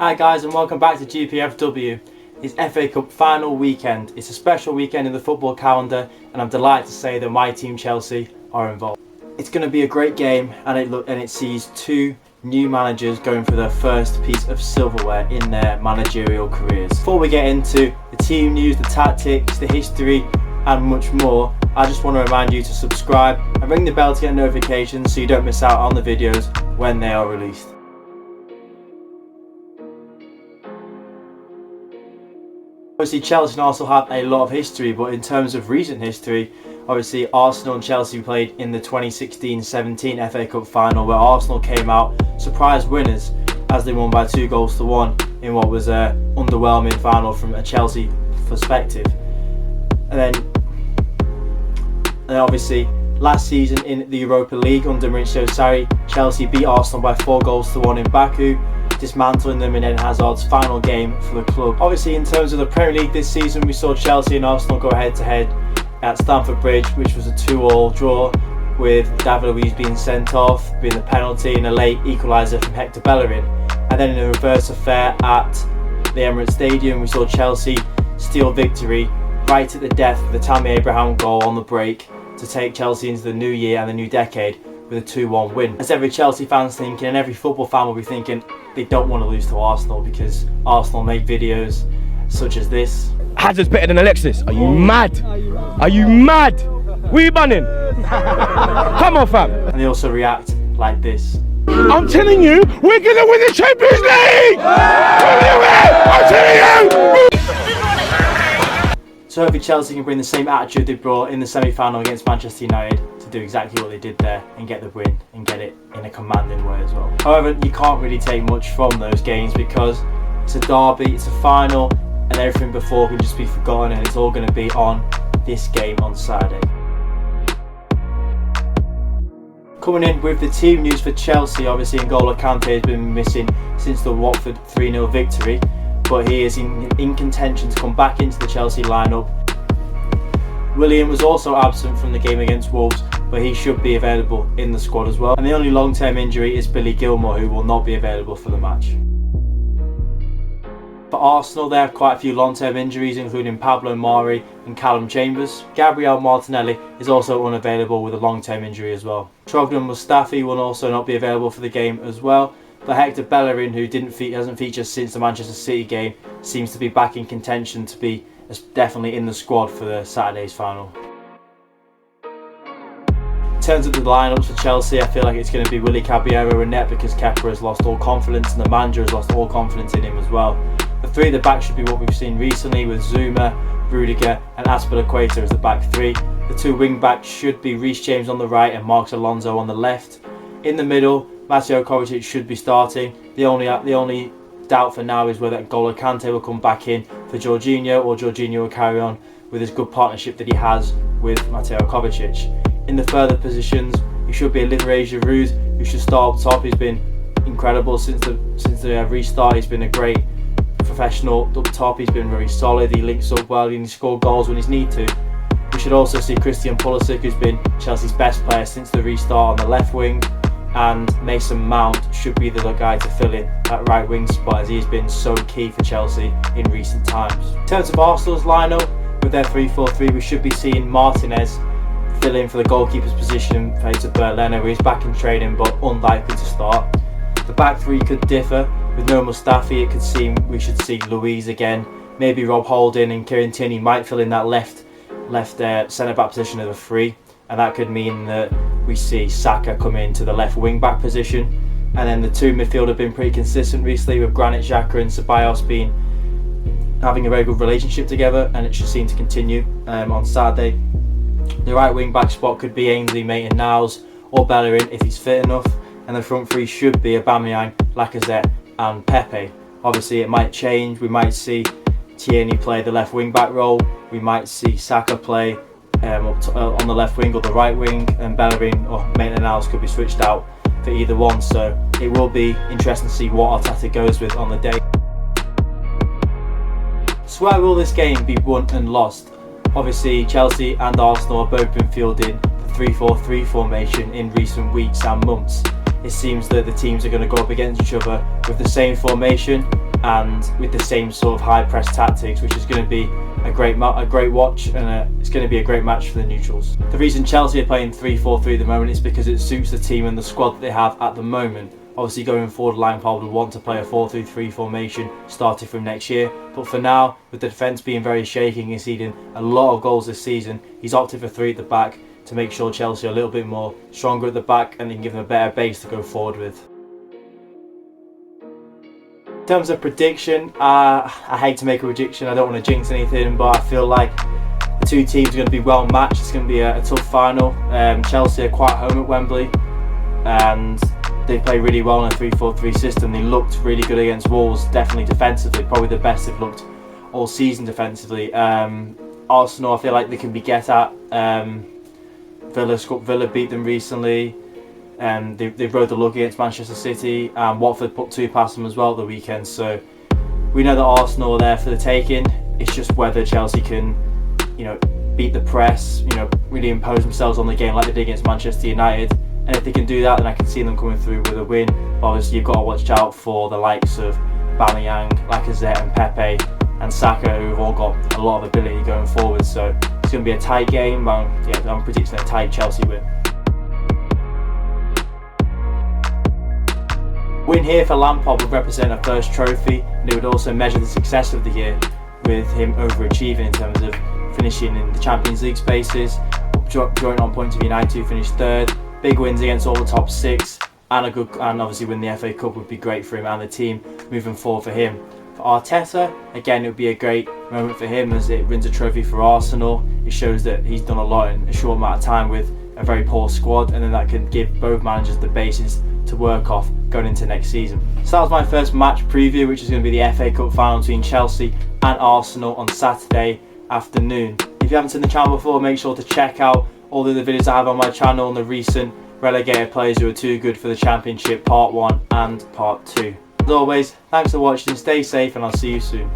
Hi guys, and welcome back to GPFW. It's FA Cup final weekend. It's a special weekend in the football calendar, and I'm delighted to say that my team Chelsea are involved. It's going to be a great game, and it sees two new managers going for their first piece of silverware in their managerial careers. Before we get into the team news, the tactics, the history and much more, I just want to remind you to subscribe and ring the bell to get notifications so you don't miss out on the videos when they are released. Obviously Chelsea and Arsenal have a lot of history, but in terms of recent history, obviously Arsenal and Chelsea played in the 2016-17 FA Cup final, where Arsenal came out surprise winners as they won by 2-1 in what was an underwhelming final from a Chelsea perspective. And then obviously last season in the Europa League under Maurizio Sarri, Chelsea beat Arsenal by 4-1 in Baku, dismantling them in Eden Hazard's final game for the club. Obviously in terms of the Premier League this season, we saw Chelsea and Arsenal go head to head at Stamford Bridge, which was a 2-2 draw, with David Luiz being sent off, being the penalty and a late equaliser from Hector Bellerin. And then in a reverse affair at the Emirates Stadium, we saw Chelsea steal victory right at the death of the Tammy Abraham goal on the break to take Chelsea into the new year and the new decade with a 2-1 win. As every Chelsea fan's thinking, and every football fan will be thinking, they don't want to lose to Arsenal because Arsenal make videos such as this. Hazard's better than Alexis. Are you mad? Are you mad? What are you banning? Come on, fam. And they also react like this. I'm telling you, we're gonna win the Champions League! I'm telling you! So hopefully Chelsea can bring the same attitude they brought in the semi-final against Manchester United to do exactly what they did there and get the win and get it in a commanding way as well. However, you can't really take much from those games because it's a derby, it's a final, and everything before can just be forgotten, and it's all going to be on this game on Saturday. Coming in with the team news for Chelsea, obviously N'Golo Kante has been missing since the Watford 3-0 victory, but he is in contention to come back into the Chelsea lineup. Willian was also absent from the game against Wolves, but he should be available in the squad as well. And the only long-term injury is Billy Gilmour, who will not be available for the match. For Arsenal, they have quite a few long-term injuries, including Pablo Mari and Callum Chambers. Gabriel Martinelli is also unavailable with a long-term injury as well. Trogdon Mustafi will also not be available for the game as well. But Hector Bellerin, who hasn't featured since the Manchester City game, seems to be back in contention to be definitely in the squad for the Saturday's final. In terms of the lineups for Chelsea, I feel like it's going to be Willy Caballero and net because Kepa has lost all confidence and the manager has lost all confidence in him as well. The three at the back should be what we've seen recently with Zuma, Rudiger and Azpilicueta as the back three. The two wing backs should be Reece James on the right and Marcos Alonso on the left. In the middle, Mateo Kovacic should be starting. The only doubt for now is whether N'Golo Kante will come back in for Jorginho or Jorginho will carry on with his good partnership that he has with Mateo Kovacic. In the further positions, it should be Olivier Giroud who should start up top. He's been incredible since the restart. He's been a great professional up top. He's been very solid. He links up well and he scores goals when he's need to. We should also see Christian Pulisic, who's been Chelsea's best player since the restart, on the left wing. And Mason Mount should be the guy to fill in that right wing spot, as he's been so key for Chelsea in recent times. In terms of Arsenal's lineup, with their 3-4-3, we should be seeing Martinez fill in for the goalkeeper's position in place of Bernd Leno, who is back in training but unlikely to start. The back three could differ. With no Mustafi, it could seem we should see Luiz again. Maybe Rob Holding and Kieran Tierney might fill in that left centre-back position of the three, and that could mean that we see Saka come into the left wing-back position. And then the two midfield have been pretty consistent recently, with Granit Xhaka and Ceballos having a very good relationship together, and it should seem to continue on Saturday. The right wing-back spot could be Ainsley, Maitland-Niles or Bellerin if he's fit enough, and the front three should be Aubameyang, Lacazette and Pepe. Obviously it might change. We might see Tierney play the left wing-back role, we might see Saka play on the left wing or the right wing, and Bellerin or Maitland-Niles could be switched out for either one. So it will be interesting to see what Arteta goes with on the day. So where will this game be won and lost? Obviously Chelsea and Arsenal have both been fielding the 3-4-3 formation in recent weeks and months. It seems that the teams are going to go up against each other with the same formation, and with the same sort of high press tactics, which is going to be a great watch, and it's going to be a great match for the neutrals. The reason Chelsea are playing 3-4-3 at the moment is because it suits the team and the squad that they have at the moment. Obviously going forward, Lampard would want to play a 4-3-3 formation starting from next year, but for now, with the defence being very shaky and conceding a lot of goals this season, he's opted for 3 at the back to make sure Chelsea are a little bit more stronger at the back and they can give them a better base to go forward with. In terms of prediction, I hate to make a prediction, I don't want to jinx anything, but I feel like the two teams are going to be well matched. It's going to be a tough final. Chelsea are quite home at Wembley and they play really well in a 3-4-3 system. They looked really good against Wolves, definitely defensively, probably the best they've looked all season defensively. Arsenal, I feel like they can be get at. Villa beat them recently. They rode the luck against Manchester City, and Watford put 2 past them as well at the weekend. So we know that Arsenal are there for the taking. It's just whether Chelsea can, beat the press, really impose themselves on the game like they did against Manchester United. And if they can do that, then I can see them coming through with a win. But obviously, you've got to watch out for the likes of Aubameyang, Lacazette, and Pepe, and Saka, who have all got a lot of ability going forward. So it's going to be a tight game. I'm predicting a tight Chelsea win. Win here for Lampard would represent a first trophy, and it would also measure the success of the year, with him overachieving in terms of finishing in the Champions League spaces, joint on points of United, who finished 3rd. Big wins against all the top 6, and obviously win the FA Cup would be great for him and the team moving forward for him. For Arteta, again, it would be a great moment for him as it wins a trophy for Arsenal. It shows that he's done a lot in a short amount of time with a very poor squad, and then that can give both managers the basis to work off going into next season. So that was my first match preview, which is going to be the FA Cup final between Chelsea and Arsenal on Saturday afternoon. If you haven't seen the channel before, make sure to check out all the other videos I have on my channel on the recent relegated players who are too good for the Championship, part 1 and part 2. As always, thanks for watching, stay safe, and I'll see you soon.